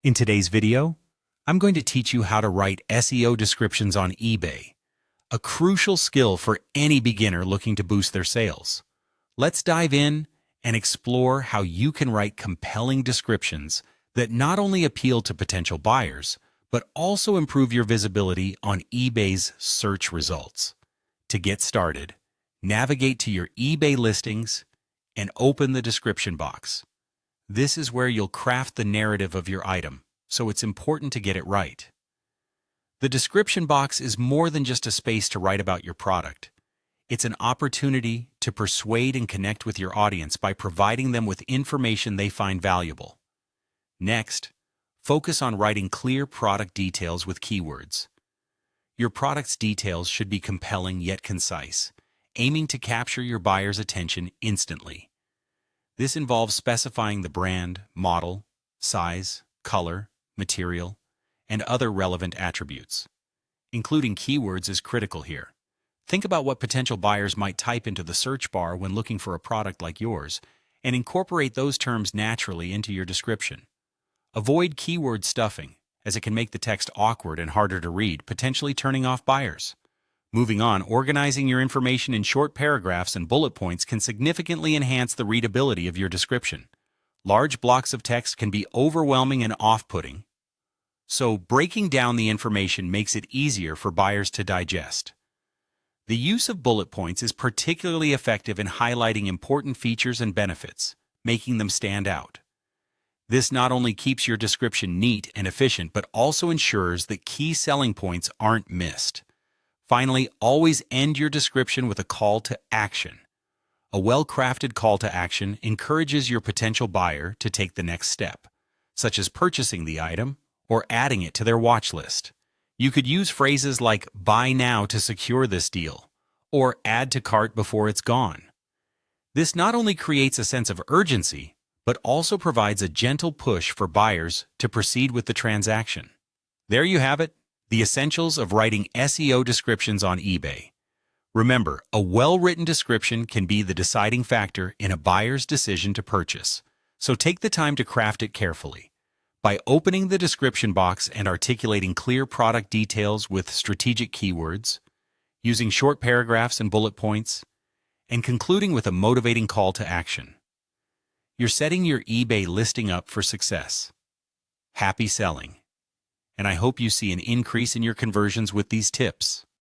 In today's video, I'm going to teach you how to write SEO descriptions on eBay, a crucial skill for any beginner looking to boost their sales. Let's dive in and explore how you can write compelling descriptions that not only appeal to potential buyers, but also improve your visibility on eBay's search results. To get started, navigate to your eBay listings and open the description box. This is where you'll craft the narrative of your item, so it's important to get it right. The description box is more than just a space to write about your product. It's an opportunity to persuade and connect with your audience by providing them with information they find valuable. Next, focus on writing clear product details with keywords. Your product's details should be compelling yet concise, aiming to capture your buyer's attention instantly. This involves specifying the brand, model, size, color, material, and other relevant attributes. Including keywords is critical here. Think about what potential buyers might type into the search bar when looking for a product like yours, and incorporate those terms naturally into your description. Avoid keyword stuffing, as it can make the text awkward and harder to read, potentially turning off buyers. Moving on, organizing your information in short paragraphs and bullet points can significantly enhance the readability of your description. Large blocks of text can be overwhelming and off-putting, so breaking down the information makes it easier for buyers to digest. The use of bullet points is particularly effective in highlighting important features and benefits, making them stand out. This not only keeps your description neat and efficient, but also ensures that key selling points aren't missed. Finally, always end your description with a call to action. A well-crafted call to action encourages your potential buyer to take the next step, such as purchasing the item or adding it to their watch list. You could use phrases like "buy now to secure this deal" or "add to cart before it's gone." This not only creates a sense of urgency, but also provides a gentle push for buyers to proceed with the transaction. There you have it. The essentials of writing SEO descriptions on eBay. Remember, a well-written description can be the deciding factor in a buyer's decision to purchase, so take the time to craft it carefully. By opening the description box and articulating clear product details with strategic keywords, using short paragraphs and bullet points, and concluding with a motivating call to action, you're setting your eBay listing up for success. Happy selling! And I hope you see an increase in your conversions with these tips.